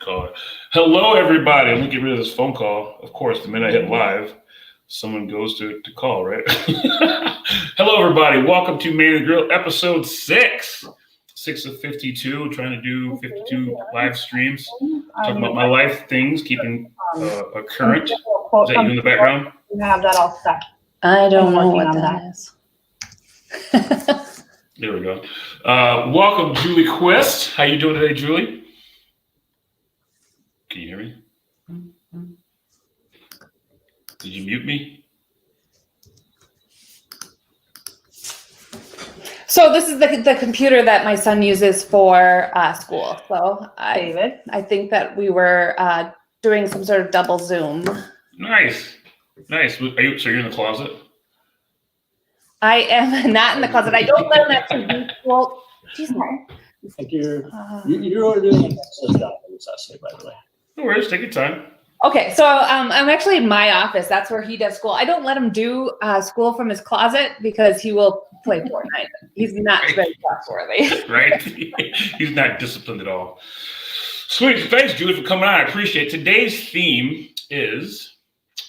Call. Hello, everybody. I'm gonna get rid of this phone call. Of course, the minute I hit live, someone goes to call, right? Hello, everybody. Welcome to Man and Grill, episode 6 of 52. Trying to do 52 live streams, talking about my life things, keeping current. Is that you in the background? You have that all set. I don't know what that is. There we go. Welcome, Julie Quist. How you doing today, Julie? Can you hear me? Did you mute me? So this is the computer that my son uses for school. So I think that we were doing some sort of double Zoom. Nice. So you're in the closet? I am not in the closet. I don't let him actually do school. Geez, Like you're doing an excellent job, I would say, by the way. No worries, take your time. Okay, so I'm actually in my office. That's where he does school. I don't let him do school from his closet because he will play Fortnite. He's not very trustworthy. Right? He's not disciplined at all. Sweet. Thanks, Julie, for coming on. I appreciate it. Today's theme is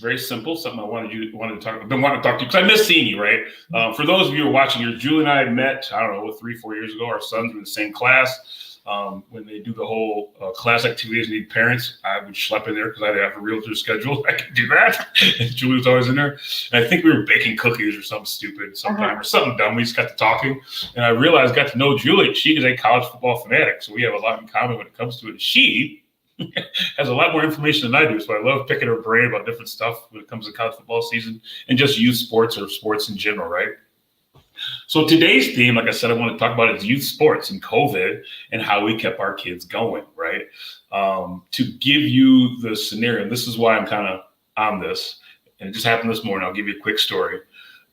very simple, something I wanted to talk to you because I miss seeing you, right? For those of you who are watching here, Julie and I met, 3-4 years ago. Our sons were in the same class. When they do the whole class activities and need parents, I would schlep in there because I have a realtor schedule. I could do that. And Julie was always in there. And I think we were baking cookies or something stupid sometime or something dumb. We just got to talking. And I realized, got to know Julie. She is a college football fanatic. So we have a lot in common when it comes to it. She has a lot more information than I do. So I love picking her brain about different stuff when it comes to college football season and just youth sports or sports in general, right? So today's theme, like I said, I want to talk about is youth sports and COVID and how we kept our kids going, right? To give you the scenario, and this is why I'm kind of on this, and it just happened this morning. I'll give you a quick story.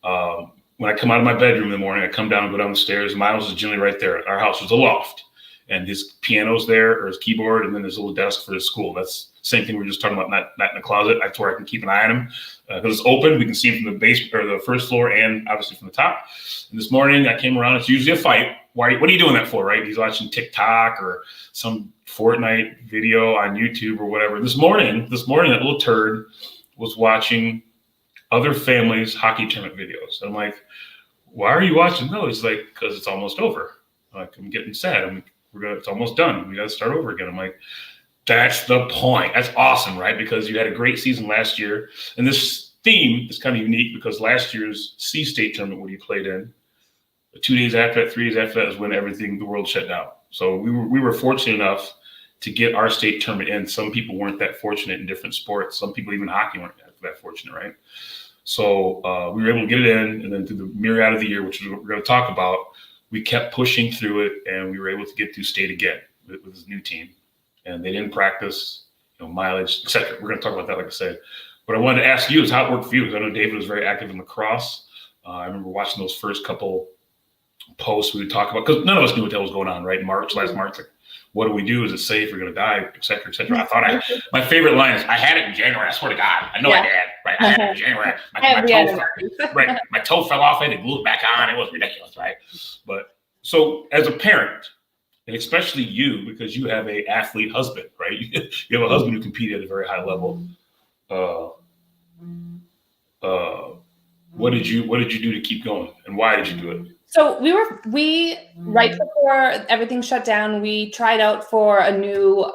When I come out of my bedroom in the morning, I come down and go down the stairs. Miles is generally right there. Our house was a loft, and his piano's there, or his keyboard, and then there's a little desk for his school. That's the same thing we were just talking about, not in the closet. That's where I can keep an eye on him. Because it's open, we can see him from the basement or the first floor and obviously from the top. And this morning I came around, it's usually a fight. What are you doing that for, right? He's watching TikTok or some Fortnite video on YouTube or whatever. This morning, that little turd was watching other families' hockey tournament videos. And I'm like, why are you watching those? He's like, because it's almost over. I'm getting sad. It's almost done. We got to start over again. I'm like, that's the point. That's awesome, right? Because you had a great season last year. And this theme is kind of unique because last year's C-State tournament, what he played in, 2 days after that, 3 days after that is when the world shut down. So we were fortunate enough to get our state tournament in. Some people weren't that fortunate in different sports. Some people, even hockey, weren't that fortunate, right? So we were able to get it in. And then through the myriad of the year, which is what we're going to talk about, we kept pushing through it, and we were able to get through state again with this new team. And they didn't practice, mileage, etc. We're going to talk about that, like I said. What I wanted to ask you is how it worked for you, because I know David was very active in lacrosse. I remember watching those first couple posts we would talk about, because none of us knew what the hell was going on, right? Last March, like, what do we do? Is it safe? We're going to die, etc., etc. My favorite line is, I had it in January. I swear to God. I know I did. Right? I had it in January. My toe fell off. I had to glue it back on. It was ridiculous, right? But so as a parent, and especially you, because you have an athlete husband, right? You have a husband who competed at a very high level. What did you do to keep going, and why did you do it? So we right before everything shut down, we tried out for a new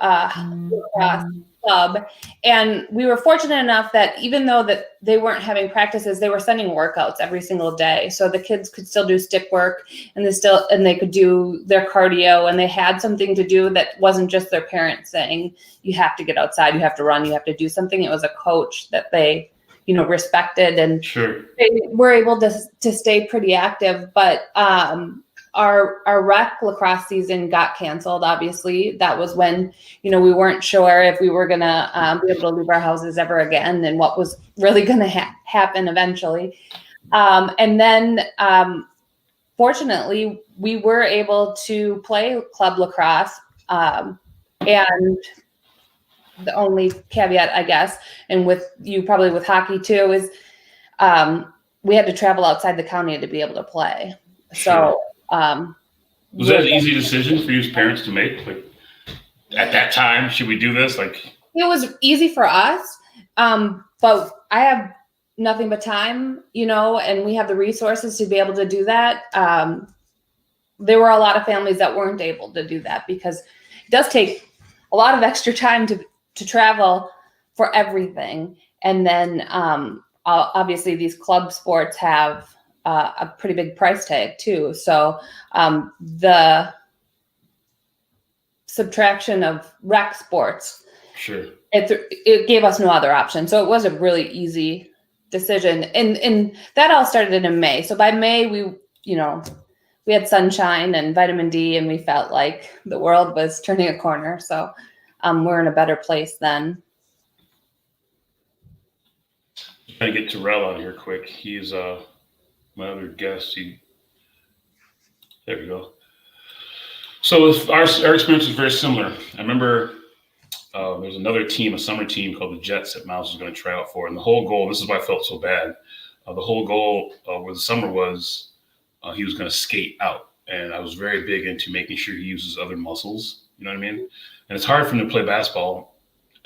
club, and we were fortunate enough that even though that they weren't having practices, they were sending workouts every single day, so the kids could still do stick work, and they could do their cardio, and they had something to do that wasn't just their parents saying, you have to get outside, you have to run, you have to do something. It was a coach that they respected, and sure, they were able to stay pretty active. But our rec lacrosse season got canceled. Obviously, that was when we weren't sure if we were gonna be able to leave our houses ever again, and what was really gonna happen eventually. And then, fortunately, we were able to play club lacrosse, and the only caveat, I guess, and with you probably with hockey too, is we had to travel outside the county to be able to play. So was that an easy decision for you as parents to make? Like, at that time, should we do this? Like, it was easy for us, but I have nothing but time, and we have the resources to be able to do that. There were a lot of families that weren't able to do that because it does take a lot of extra time to travel for everything. And then obviously these club sports have a pretty big price tag too. So the subtraction of rec sports, sure, it gave us no other option. So it was a really easy decision. And that all started in May. So by May, we had sunshine and vitamin D, and we felt like the world was turning a corner. So we're in a better place then. Trying to get Terrell on here quick. He's my other guest. There we go. So our experience was very similar. I remember there's another team, a summer team called the Jets that Miles was going to try out for. And the whole goal, this is why I felt so bad. The whole goal with the summer was he was going to skate out. And I was very big into making sure he uses other muscles. You know what I mean? And it's hard for him to play basketball.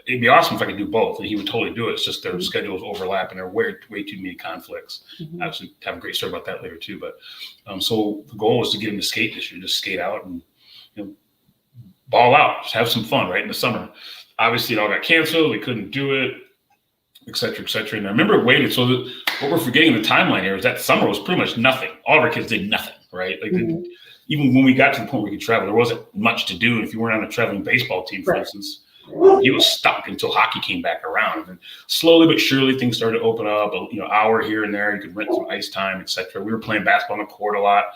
It'd be awesome if I could do both, and he would totally do it. It's just their schedules overlap, and there are way too many conflicts. I actually have a great story about that later too. But so the goal was to get him to skate this year, just skate out and ball out, just have some fun, right, in the summer. Obviously, it all got canceled. We couldn't do it, et cetera, et cetera. And I remember it waited. So what we're forgetting in the timeline here is that summer was pretty much nothing. All of our kids did nothing, right? Like even when we got to the point where we could travel, there wasn't much to do. And if you weren't on a traveling baseball team, for instance, you was stuck until hockey came back around. And slowly but surely things started to open up, hour here and there. You could rent some ice time, et cetera. We were playing basketball on the court a lot,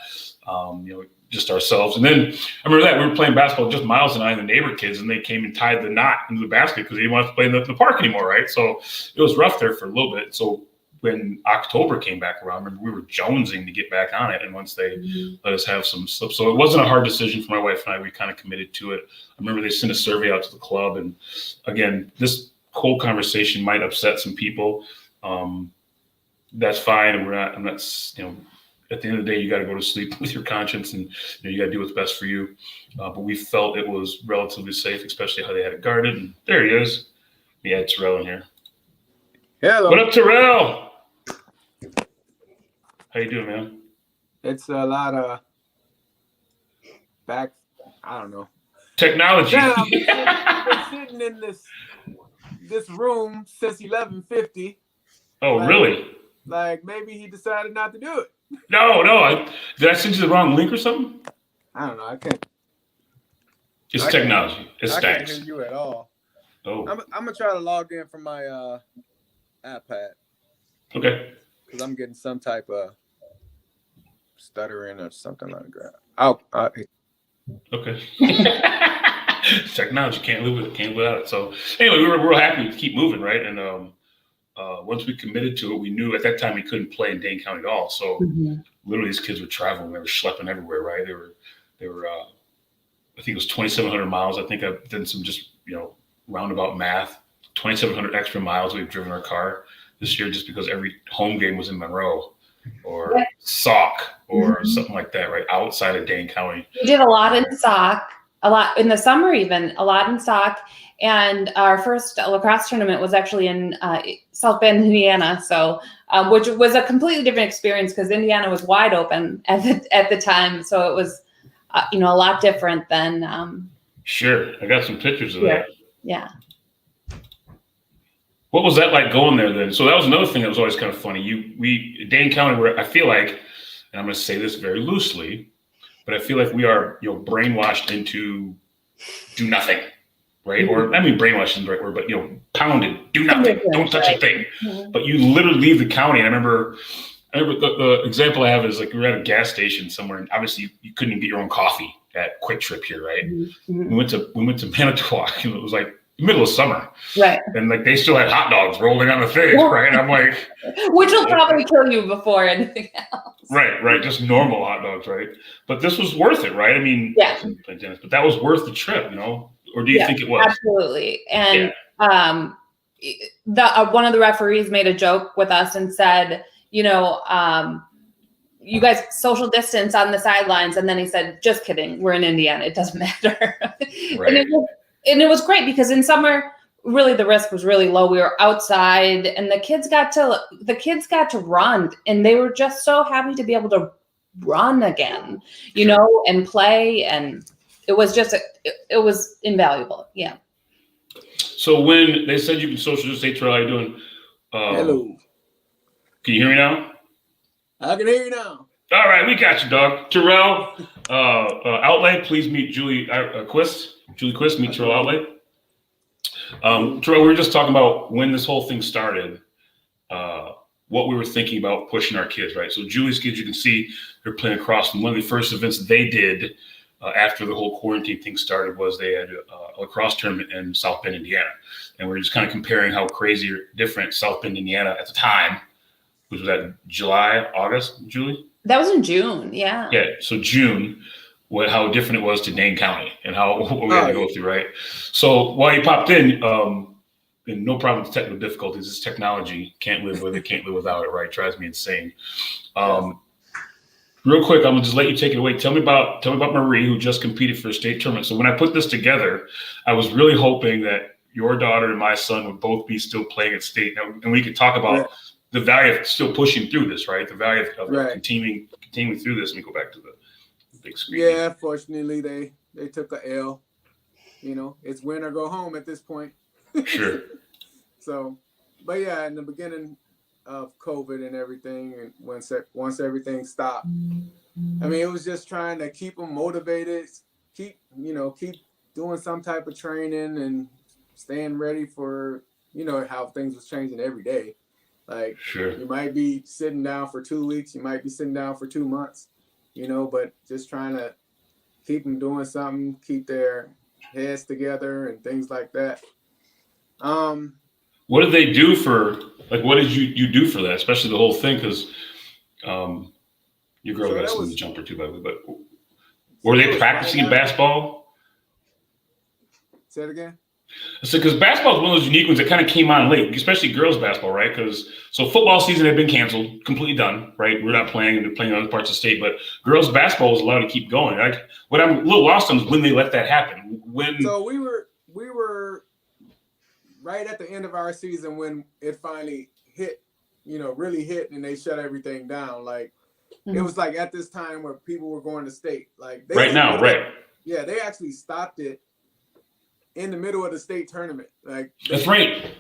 just ourselves. And then I remember that we were playing basketball, just Miles and I and the neighbor kids, and they came and tied the knot into the basket because they didn't want to play in the park anymore, right? So it was rough there for a little bit. So when October came back around, I remember we were jonesing to get back on it. And once they let us have some slips. So it wasn't a hard decision for my wife and I. We kind of committed to it. I remember they sent a survey out to the club. And again, this whole conversation might upset some people. That's fine. And I'm not, at the end of the day, you got to go to sleep with your conscience, and you got to do what's best for you. But we felt it was relatively safe, especially how they had it guarded. And there he is. We had Terrell in here. Hello. What up, Terrell? How you doing, man? It's a lot of I don't know. Technology. Yeah, I've been sitting in this room since 11:50. Oh, really? Like maybe he decided not to do it. No. Did I send you the wrong link or something? I don't know. I can't. It's technology. It's I can't stacks. hear you at all. Oh. I'm gonna try to log in from my iPad. Okay. Because I'm getting some type of stuttering or something like that. Okay. Technology, can't live without it. So anyway, we were real happy to keep moving, right? And once we committed to it, we knew at that time we couldn't play in Dane County at all. So literally, these kids were traveling; they were schlepping everywhere, right? They were. I think it was 2,700 miles. I think I've done some just roundabout math. 2,700 extra miles we've driven our car this year, just because every home game was in Monroe or Sauk or something like that, right outside of Dane County. We did a lot in Sauk, a lot in the summer, even a lot in Sauk. And our first lacrosse tournament was actually in South Bend, Indiana. So, which was a completely different experience because Indiana was wide open at the time. So it was, a lot different than. Sure, I got some pictures of that. Yeah. What was that like going there then? So that was another thing that was always kind of funny. Dane County, where I feel like, and I'm going to say this very loosely, but I feel like we are, brainwashed into do nothing, right? Or I mean, brainwashed isn't the right word, but pounded, do nothing, don't touch a thing. But you literally leave the county. And I remember the example I have is like we were at a gas station somewhere, and obviously you couldn't even get your own coffee at Quick Trip here, right? We went to Manitowoc, and it was like middle of summer, right? And like they still had hot dogs rolling on the thing, right? And I'm like, which will probably kill you before anything else. Right, just normal hot dogs, right? But this was worth it, right? I mean, but that was worth the trip, Or do you think it was? Absolutely. And one of the referees made a joke with us and said, you guys social distance on the sidelines, and then he said, "Just kidding, we're in Indiana. It doesn't matter." Right. And And it was great because in summer, really the risk was really low. We were outside, and the kids got to run, and they were just so happy to be able to run again, you know, and play, and it was just it was invaluable. Yeah. So when they said you can social distance, Terrell, how you doing? Hello. Can you hear me now? I can hear you now. All right, we got you, dog. Terrell Outlay, please meet Julie Quist. Julie Quist, meet Terrell Outlay. Terrell, we were just talking about when this whole thing started, what we were thinking about pushing our kids, right? So Julie's kids, you can see they're playing across. And one of the first events they did after the whole quarantine thing started was they had a lacrosse tournament in South Bend, Indiana. And we are just kind of comparing how crazy or different South Bend, Indiana at the time, which was that July, August, Julie? That was in June. Yeah. Yeah. So June, how different it was to Dane County and what we had to go through, right? So while you popped in, and no problem with technical difficulties, this technology, can't live with it, can't live without it, right? Drives me insane. Real quick, I'm gonna just let you take it away. Tell me about Marie, who just competed for a state tournament. So when I put this together, I was really hoping that your daughter and my son would both be still playing at state, and we could talk about the value of still pushing through this, right? The value of continuing through this. Let me go back to the big screen. Yeah, fortunately they took a L. You know, it's win or go home at this point. Sure. So, but yeah, in the beginning of COVID and everything, and once everything stopped, I mean, it was just trying to keep them motivated, keep doing some type of training and staying ready for, how things was changing every day. Like, you might be sitting down for 2 weeks, you might be sitting down for 2 months, but just trying to keep them doing something, keep their heads together and things like that. What did they do what did you do for that, especially the whole thing? Because your girl got some in the jumper too, by the way, but were they practicing basketball? Say it again? I said, because basketball is one of those unique ones that kind of came on late, especially girls basketball, right? So football season had been canceled, completely done, right? We're not playing, and they're playing in other parts of the state, but girls basketball was allowed to keep going. Like, what I'm a little lost on is when they let that happen. So we were right at the end of our season when it finally hit, really hit, and they shut everything down. Like, it was like at this time where people were going to state. Like, yeah, they actually stopped it in the middle of the state tournament. Like, that's right.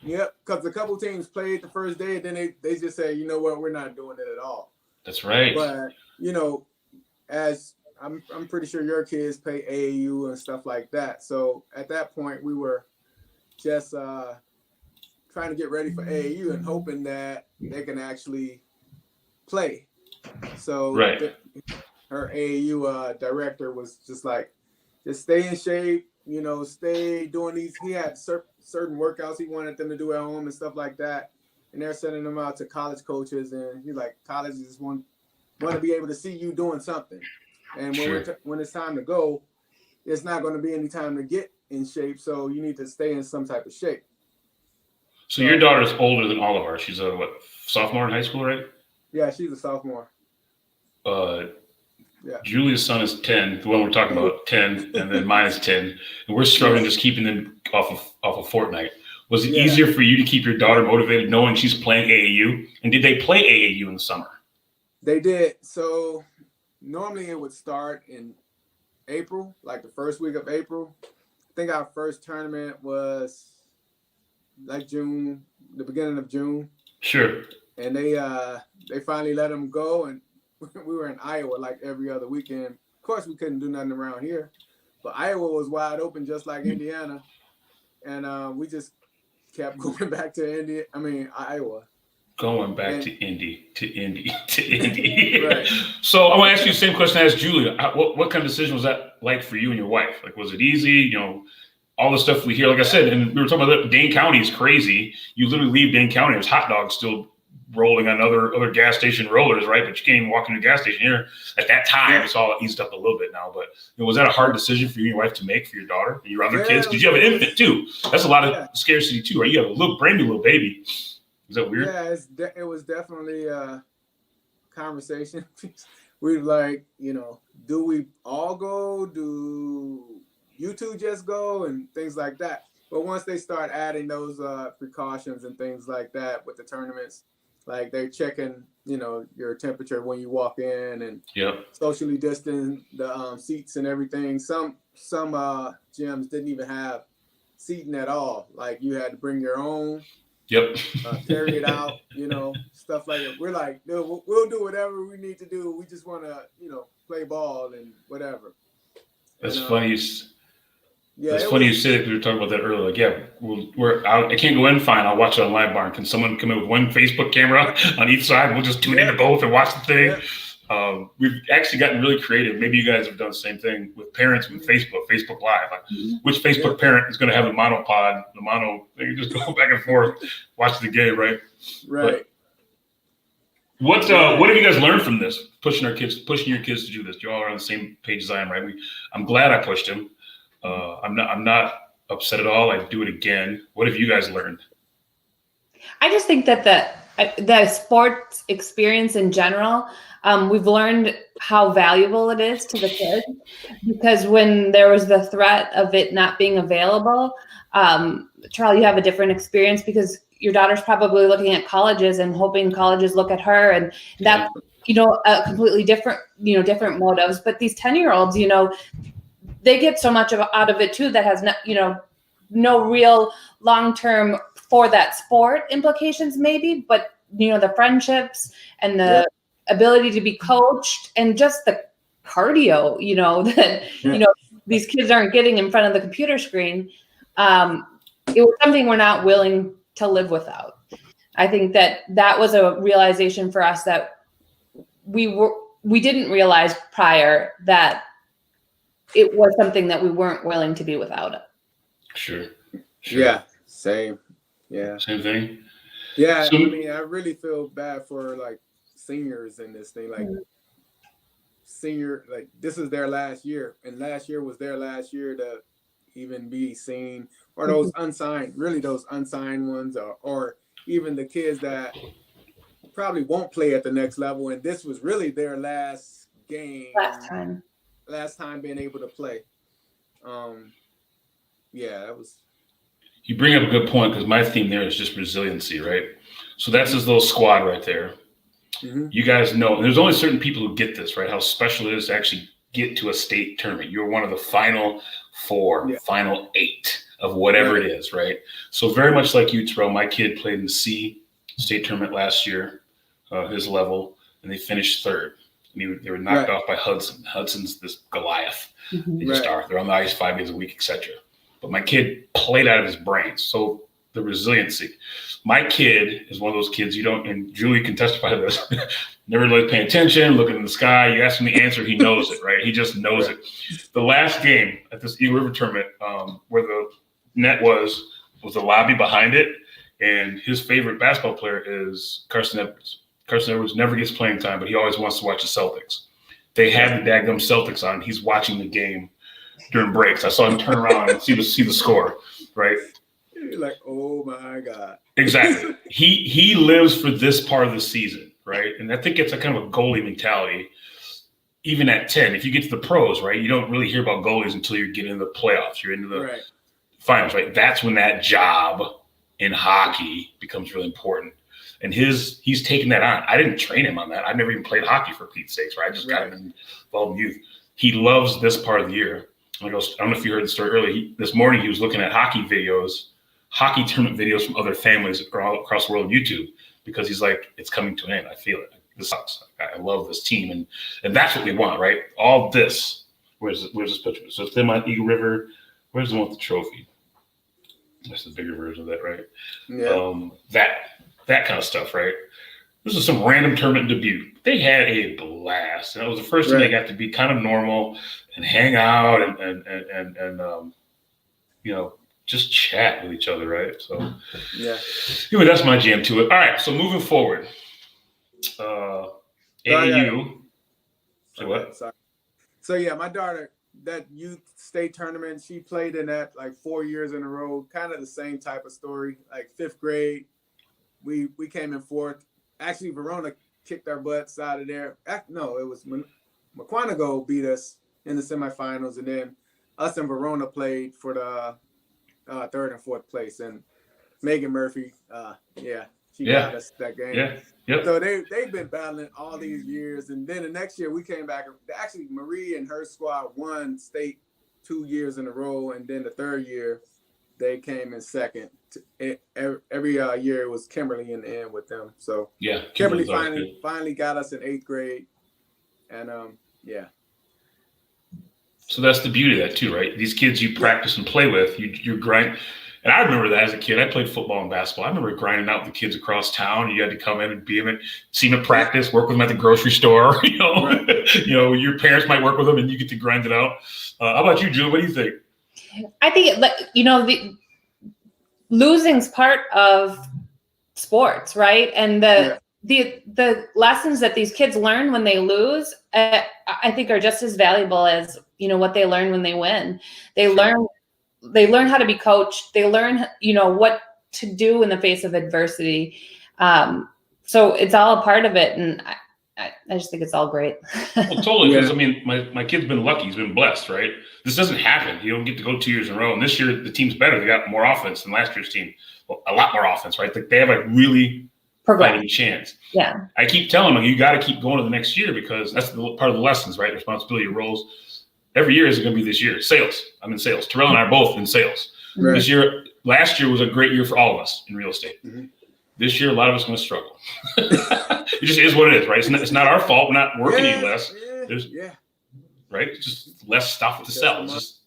Yep, because a couple teams played the first day, and then they just said, you know what, we're not doing it at all. That's right. But as I'm pretty sure your kids play AAU and stuff like that. So at that point, we were just trying to get ready for AAU and hoping that they can actually play. So her AAU director was just like, just stay in shape, stay doing these. He had certain workouts he wanted them to do at home and stuff like that. And they're sending them out to college coaches. And he's like, colleges just want to be able to see you doing something. And when it's time to go, it's not going to be any time to get in shape. So you need to stay in some type of shape. So your daughter's older than all of ours. She's a sophomore in high school, right? Yeah, she's a sophomore. Julia's son is 10, the one we're talking about, 10, and then mine is 10. And we're struggling just keeping them off of Fortnite. Was it easier for you to keep your daughter motivated knowing she's playing AAU? And did they play AAU in the summer? They did. So normally it would start in April, like the first week of April. I think our first tournament was like June, the beginning of June. Sure. And they finally let them go, and we were in Iowa like every other weekend. Of course, we couldn't do nothing around here, but Iowa was wide open just like Indiana, and we just kept going back to Iowa. Going back to Indy. Right. So I want to ask you the same question I asked Julia. What kind of decision was that like for you and your wife? Like, was it easy? All the stuff we hear, like I said, and we were talking about Dane County is crazy. You literally leave Dane County, there's hot dogs still rolling on other gas station rollers, right? But you can't even walk into a gas station here. At that time, it's all eased up a little bit now. But was that a hard decision for you and your wife to make for your daughter and your other kids? Because you have an infant too. That's a lot of scarcity too, right? You have a brand new little baby. Is that weird? Yeah, it was definitely a conversation. We were like, do we all go? Do you two just go and things like that. But once they start adding those precautions and things like that with the tournaments, like they're checking, your temperature when you walk in and socially distant the seats and everything. Some gyms didn't even have seating at all. Like you had to bring your own. Carry it out, stuff like that. We're like, dude, we'll do whatever we need to do. We just want to, play ball and whatever. That's funny. Yeah, it's funny you said we were talking about that earlier. Like, we're out. I can't go in. Fine, I'll watch it on Live Barn. Can someone come in with one Facebook camera on each side? We'll just tune into both and watch the thing. We've actually gotten really creative. Maybe you guys have done the same thing with parents with Facebook Live. Like, which Facebook parent is going to have the monopod, they can just go back and forth, watch the game, right? Right. But what have you guys learned from this? Pushing your kids to do this. You all are on the same page as I am, right? I'm glad I pushed him. I'm not upset at all. I'd do it again. What have you guys learned? I just think that the sports experience in general, we've learned how valuable it is to the kids, because when there was the threat of it not being available, Terrell, you have a different experience because your daughter's probably looking at colleges and hoping colleges look at her, and that's, a completely different, different motives. But these 10-year-olds, they get so much out of it too that has no real long-term for that sport implications maybe, but the friendships and the ability to be coached and just the cardio, that these kids aren't getting in front of the computer screen. It was something we're not willing to live without. I think that was a realization for us that we didn't realize prior, that it was something that we weren't willing to be without it. Sure. Yeah. Same. Yeah. Same thing. Yeah. So, I really feel bad for like seniors in this thing. Like this is their last year, and last year was their last year to even be seen, or those unsigned ones, or even the kids that probably won't play at the next level. And this was really their last game. Last time being able to play. That was. You bring up a good point, because my theme there is just resiliency, right? So that's his little squad right there. Mm-hmm. You guys know, there's only certain people who get this, right? How special it is to actually get to a state tournament. You're one of the final 4, final 8 of whatever it is, right? So very much like you, Terrell, my kid played in the C state tournament last year, his level, and they finished 3rd. They were knocked off by Hudson. Hudson's this Goliath. They just are. They're on the ice 5 days a week, etc. But my kid played out of his brain. So the resiliency. My kid is one of those kids and Julie can testify to this, never really paying attention, looking in the sky. You ask him the answer, he knows it, right? He just knows it. The last game at this Eagle River tournament, where the net was the lobby behind it, and his favorite basketball player is Carson Edwards. Carson Edwards never gets playing time, but he always wants to watch the Celtics. They had the daggum Celtics on. He's watching the game during breaks. I saw him turn around and see the score, right? You're like, oh my God. Exactly. He lives for this part of the season, right? And I think it's a kind of a goalie mentality. Even at 10, if you get to the pros, right, you don't really hear about goalies until you get into the playoffs. You're into the finals, right? That's when that job in hockey becomes really important. And he's taken that on. I didn't train him on that. I never even played hockey, for Pete's sakes, right? I just got him involved in youth. He loves this part of the year. I don't know if you heard the story earlier. This morning he was looking at hockey tournament videos from other families all across the world on YouTube, because he's like, it's coming to an end. I feel it. This sucks. I love this team, and that's what we want, right? All this. Where's this picture? So it's them on Eagle River. Where's the one with the trophy? That's the bigger version of that, right? Yeah. That kind of stuff, right? This is some random tournament debut. They had a blast, and it was the first time they got to be kind of normal and hang out and just chat with each other, right? So anyway, that's my jam to it. All right, so moving forward, AAU. So what? Sorry. So my daughter, that youth state tournament, she played in that like 4 years in a row. Kind of the same type of story. Like 5th grade, we came in 4th. Actually, Verona kicked our butts out of there. No, it was McQuanago beat us in the semifinals, and then us and Verona played for the third and fourth place, and Megan Murphy, she got us that game. Yeah. Yep. So they've been battling all these years, and then the next year we came back. Actually, Marie and her squad won state 2 years in a row, and then the third year they came in second. Every year it was Kimberly in the end with them. So yeah, Kimberly finally got us in 8th grade, and So that's the beauty of that too, right? These kids you practice and play with, you grind. And I remember that as a kid. I played football and basketball. I remember grinding out with the kids across town. You had to come in and see them at practice, work with them at the grocery store. You know, your parents might work with them, and you get to grind it out. How about you, Julie? What do you think? I think, the losing's part of sports, right? And the lessons that these kids learn when they lose, I think, are just as valuable as what they learn when they win. They learn how to be coached. They learn, what to do in the face of adversity. So it's all a part of it. And I just think it's all great. Well, totally. Because, my kid's been lucky. He's been blessed, right? This doesn't happen. You don't get to go 2 years in a row. And this year, the team's better. They got more offense than last year's team. Well, a lot more offense, right? They have a really fighting chance. Yeah. I keep telling them, you got to keep going to the next year, because that's part of the lessons, right? Responsibility, roles. Every year is going to be this year. Sales. I'm in sales. Terrell and I are both in sales. Right. Last year was a great year for all of us in real estate. Mm-hmm. This year, a lot of us are going to struggle. It just is what it is, right? It's not our fault. We're not working any less. Right? It's just less stuff to sell. It's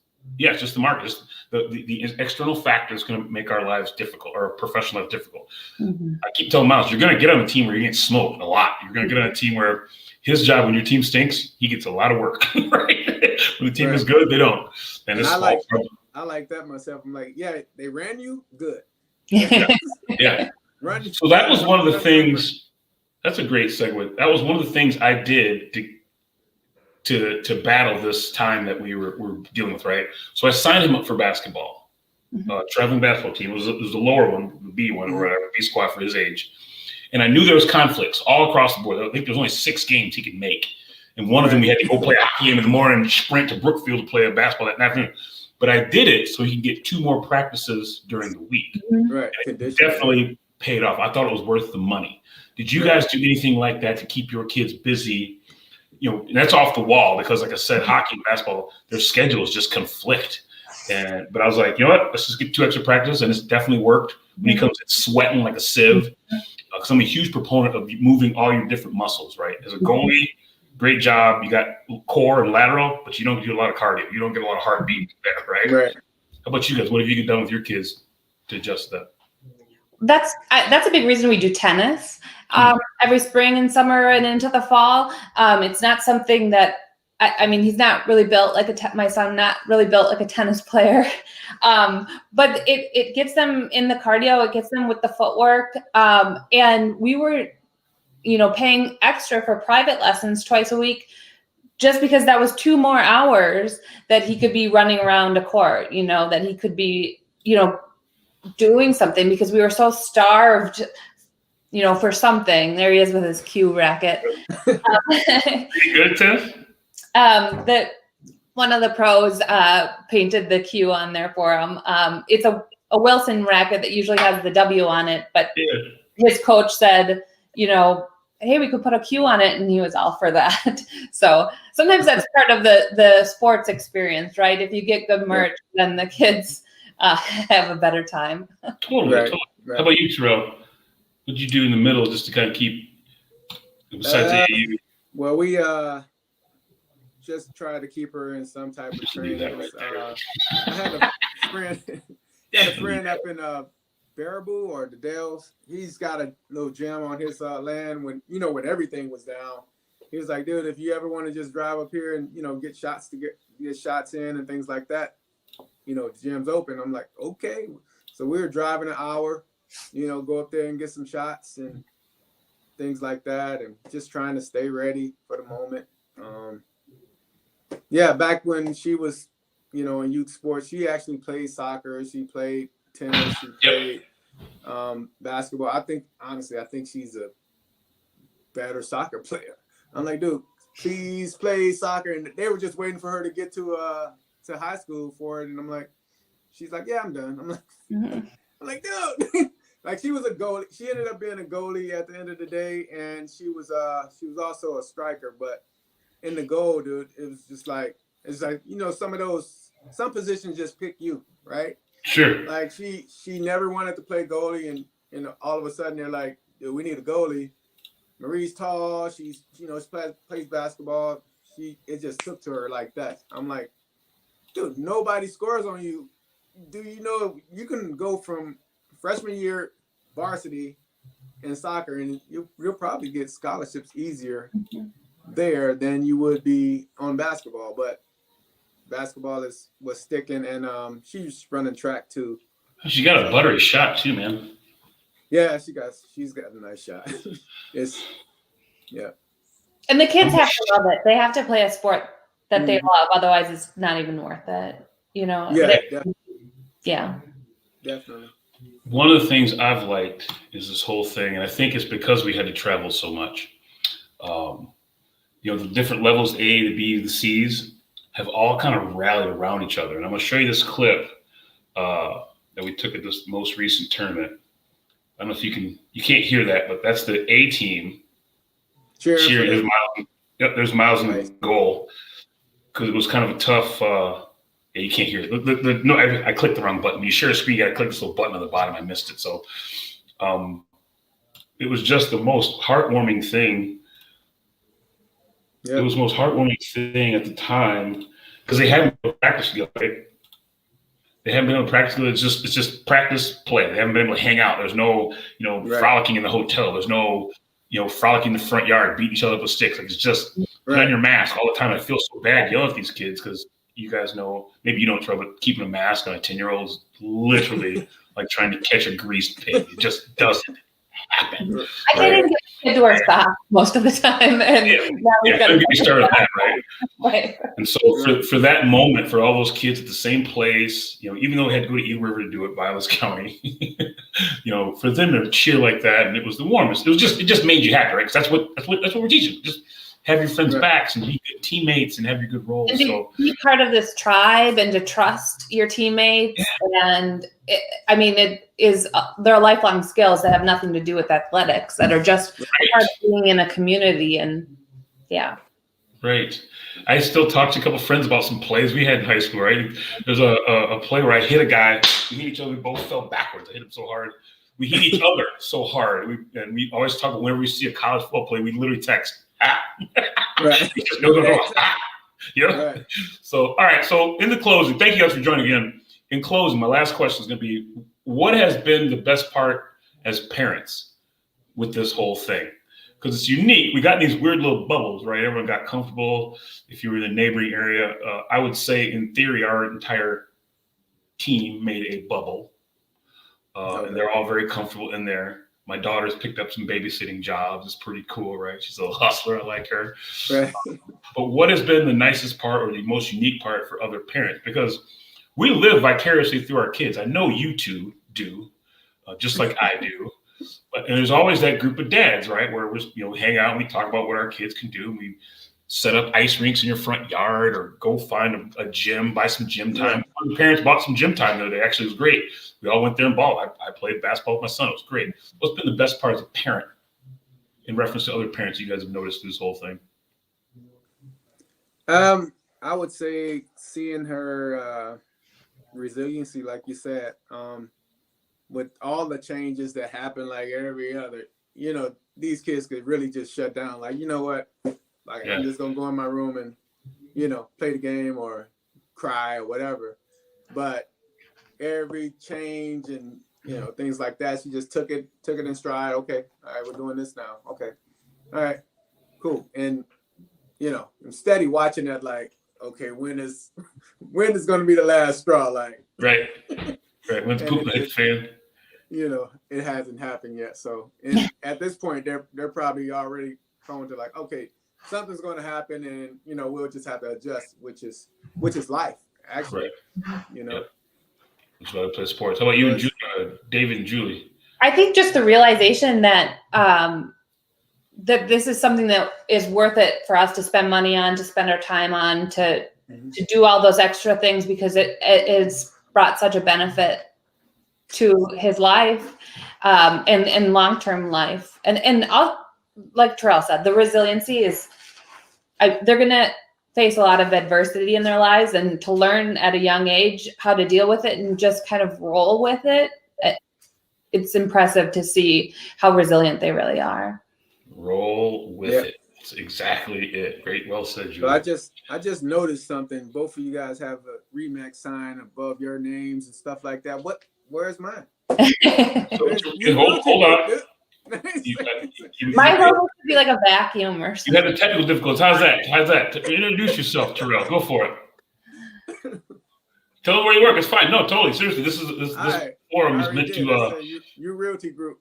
just the market. Just the external factor is going to make our lives difficult, or professional life difficult. Mm-hmm. I keep telling Miles, you're going to get on a team where you're getting smoked a lot. You're going to get on a team where his job, when your team stinks, he gets a lot of work, right? When the team is good, they don't. And I like that myself. I'm like, they ran you good. Yeah. So that was one of the things. That's a great segue. That was one of the things I did to battle this time that we were dealing with, right? So I signed him up for basketball, traveling basketball team. It was the lower one, the B one, or whatever, B squad for his age. And I knew there was conflicts all across the board. I think there was only 6 games he could make. And one of them, we had to go play a hockey game in the morning and sprint to Brookfield to play a basketball that afternoon. But I did it so he could get 2 more practices during the week. Right. It definitely paid off. I thought it was worth the money. Did you guys do anything like that to keep your kids busy? And that's off the wall, because, like I said, hockey and basketball, their schedules just conflict. But I was like, you know what? Let's just get 2 extra practice, and it's definitely worked. When he comes in sweating like a sieve, because I'm a huge proponent of moving all your different muscles, right? As a goalie, great job. You got core and lateral, but you don't do a lot of cardio. You don't get a lot of heartbeat there, right? Right. How about you guys? What have you done with your kids to adjust that? That's a big reason we do tennis every spring and summer and into the fall. It's not something that he's not really built like my son, not really built like a tennis player, but it gets them in the cardio. It gets them with the footwork, and we were, paying extra for private lessons twice a week, just because that was 2 more hours that he could be running around a court. That he could be, doing something, because we were so starved, for something. There he is with his cue racket. Good, Tiff? That one of the pros painted the cue on there for him. It's a Wilson racket that usually has the W on it, but his coach said, hey, we could put a cue on it, and he was all for that. So sometimes that's part of the sports experience, right? If you get good merch, then the kids have a better time. Totally. How about you, Terrell? What'd you do in the middle just to kind of keep, besides AAU? Well, we just try to keep her in some type of training. I had a friend up in Baraboo or the Dells. He's got a little gym on his land when everything was down. He was like, dude, if you ever want to just drive up here and get shots in and things like that, the gym's open. I'm like, okay. So we were driving an hour, go up there and get some shots and things like that, and just trying to stay ready for the moment. Back when she was, in youth sports, she actually played soccer. She played tennis. She played basketball. I think she's a better soccer player. I'm like, dude, please play soccer. And they were just waiting for her to get to to high school for it, and I'm like, she's like, yeah, I'm done. Mhm. I'm like, dude. Like she was a goalie. She ended up being a goalie at the end of the day, and she was also a striker. But in the goal, dude, it was just like some positions just pick you, right? Sure. Like she never wanted to play goalie, and all of a sudden they're like, dude, we need a goalie. Marie's tall. She's she plays basketball. It just took to her like that. I'm like, dude, nobody scores on you. Do you know you can go from freshman year varsity in soccer, and you'll probably get scholarships easier there than you would be on basketball. But basketball was sticking, and she's running track too. She got a buttery shot too, man. Yeah, she's got a nice shot. Yeah. And the kids have to love it. They have to play a sport that they love. Otherwise, it's not even worth it. You know? Yeah, Yeah. definitely. One of the things I've liked is this whole thing, and I think it's because we had to travel so much. The different levels, A, the B, the C's, have all kind of rallied around each other. And I'm going to show you this clip that we took at this most recent tournament. I don't know if you can't hear that, but that's the A team cheering. There's Miles. Yep, there's Miles in the goal, because it was kind of a tough. Yeah, you can't hear it. No, I clicked the wrong button. You share a screen, you got to click this little button on the bottom. I missed it. So it was just the most heartwarming thing. Yep. It was the most heartwarming thing at the time, because they hadn't been able to practice together, right? They haven't been able to practice together. It's just practice, play. They haven't been able to hang out. There's no, frolicking in the hotel. There's no, frolicking in the front yard, beating each other up with sticks. Like, it's just put on your mask all the time. I feel so bad yelling at these kids, because you guys know, maybe you don't trouble, but keeping a mask on a 10-year-old is literally like trying to catch a greased pig. It just doesn't happen. I can't even get a kid to wear socks most of the time. And don't get me started on that, right? Right. And so for that moment, for all those kids at the same place, even though we had to go to Eagle River to do it, Violas County, for them to cheer like that, and it was the warmest. It just made you happy, right? Because that's what we're teaching. Just have your friends' backs and be good teammates and have your good roles. And to be part of this tribe and to trust your teammates. Yeah. And there are lifelong skills that have nothing to do with athletics, that are just part of being in a community. And yeah. Right. I still talk to a couple of friends about some plays we had in high school, right? There's a play where I hit a guy. We hit each other. We both fell backwards. I hit him so hard. We hit each other so hard. We always talk about whenever we see a college football play, we literally text, Right. No. Right. So, all right. So in the closing, thank you guys for joining in. In closing, my last question is going to be, what has been the best part as parents with this whole thing? Because it's unique. We got these weird little bubbles, right? Everyone got comfortable. If you were in the neighboring area, I would say in theory, our entire team made a bubble. And they're all very comfortable in there. My daughter's picked up some babysitting jobs. It's pretty cool, right? She's a little hustler. I like her. Right. But what has been the nicest part or the most unique part for other parents? Because we live vicariously through our kids. I know you two do, just like I do. And there's always that group of dads, right, where we hang out and we talk about what our kids can do. We set up ice rinks in your front yard, or go find a gym, buy some gym time. My parents bought some gym time the other day. Actually, it was great. We all went there and balled. I played basketball with my son. It was great. What's been the best part as a parent in reference to other parents you guys have noticed through this whole thing? I would say seeing her resiliency, like you said, with all the changes that happen, like every other, these kids could really just shut down. Like, you know what? Like, I'm just going to go in my room and, play the game or cry or whatever. But every change and, things like that, she just took it in stride. Okay. All right. We're doing this now. Okay. All right. Cool. And, I'm steady watching that, like, okay, when is going to be the last straw? Like, right. When's the poop hit the fan? It hasn't happened yet. So at this point, they're probably already prone to like, okay, something's going to happen, and we'll just have to adjust, which is life, actually. Right. Yep. That's why I play sports. How about you and David and Julie? I think just the realization that that this is something that is worth it for us to spend money on, to spend our time on, to to do all those extra things because it's brought such a benefit to his life and long-term life. And I'll, like Terrell said, the resiliency is, they're going to face a lot of adversity in their lives, and to learn at a young age how to deal with it and just kind of roll with it. It's impressive to see how resilient they really are. Roll with it. That's exactly it. Great. Well said, Julie. So I just noticed something. Both of you guys have a RE/MAX sign above your names and stuff like that. Where's mine? Hold on. My role would be like a vacuum or something. You had the technical difficulties. How's that? Introduce yourself, Terrell. Go for it. Tell them where you work. It's fine. No, totally. Seriously, this forum is meant to. Yoo Realty Group.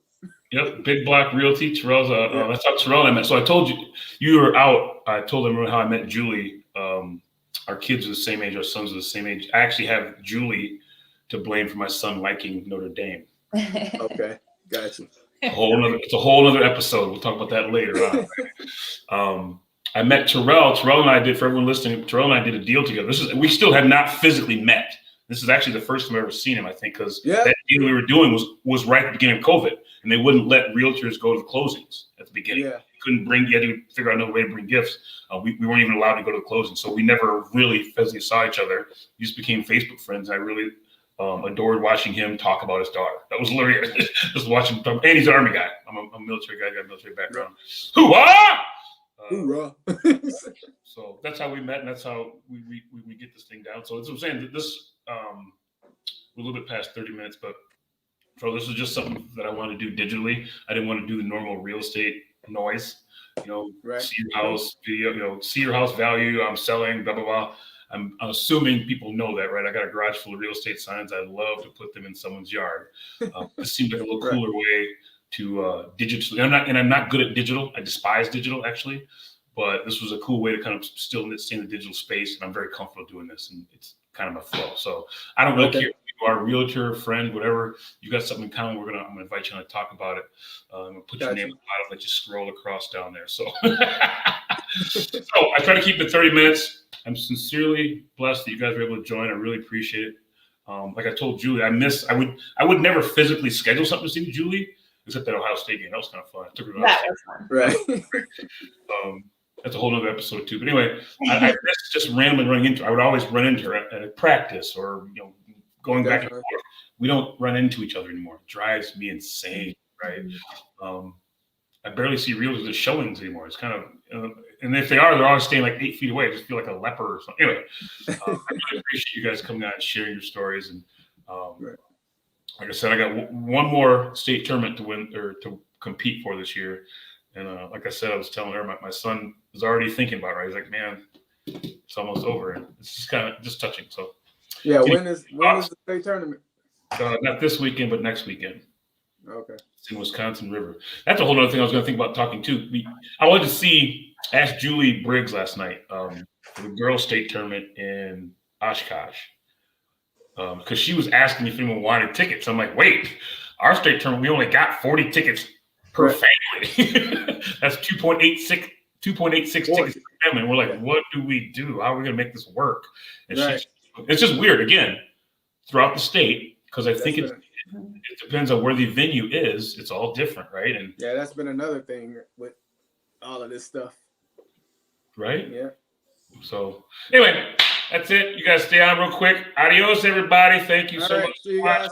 Yep, Big Block Realty. Terrell's that's how Terrell and I met. So I told you were out. I told them how I met Julie. Our kids are the same age. Our sons are the same age. I actually have Julie to blame for my son liking Notre Dame. Okay, gotcha. It's a whole other episode. We'll talk about that later on. I met Terrell. Terrell and I did, for everyone listening, Terrell and I did a deal together. We still had not physically met. This is actually the first time I've ever seen him, I think, because that deal we were doing was right at the beginning of COVID, and they wouldn't let realtors go to the closings at the beginning. Yeah. You had to figure out another way to bring gifts. We weren't even allowed to go to the closing, so we never really physically saw each other. We just became Facebook friends. I really adored watching him talk about his daughter. That was literally just watching him talk. And he's an Army guy. I'm a military guy. I got a military background. Hoorah! Hoorah! So that's how we met, and that's how we get this thing down. So that's what I'm saying. This we're a little bit past 30 minutes, but this is just something that I want to do digitally. I didn't want to do the normal real estate noise. See your house video. See your house value. I'm selling. Blah blah blah. I'm assuming people know that, right? I got a garage full of real estate signs. I'd love to put them in someone's yard. This seems like a little cooler way to digitally. I'm not good at digital. I despise digital, actually. But this was a cool way to kind of still stay in the digital space, and I'm very comfortable doing this, and it's kind of my flow. So I don't really care if you are a realtor, friend, whatever. You got something in common. I'm gonna invite you on to talk about it. I'm gonna put your name on the bottom, let you scroll across down there. So, so I try to keep it 30 minutes. I'm sincerely blessed that you guys were able to join. I really appreciate it. Like I told Julie, I would never physically schedule something to see Julie, except that Ohio State game. That was kind of fun. I took her to that was fun. Right. That's a whole other episode too. But anyway, I just randomly running into her. I would always run into her at a practice or going back and forth. We don't run into each other anymore. It drives me insane, right? I barely see realtors at showings anymore. It's kind of, and if they are, they're always staying like 8 feet away. I just feel like a leper or something. Anyway, I really appreciate you guys coming out and sharing your stories. And like I said, I got one more state tournament to win or to compete for this year. And like I said, I was telling her, my son was already thinking about it. Right? He's like, man, it's almost over. And it's just kind of just touching. So yeah, when is the state tournament? Not this weekend, but next weekend. Okay. It's in Wisconsin River. That's a whole other thing I was going to think about talking too. I wanted to ask Julie Briggs last night for the girls' state tournament in Oshkosh because she was asking if anyone wanted tickets. I'm like, wait, our state tournament, we only got 40 tickets per family. That's 2.86 tickets per family. And we're like, what do we do? How are we going to make this work? And it's just weird, again, throughout the state, because I think it depends on where the venue is. It's all different, right? And yeah, that's been another thing with all of this stuff. Right? Yeah. So anyway, that's it. You guys stay on real quick. Adios, everybody. Thank you so much for watching.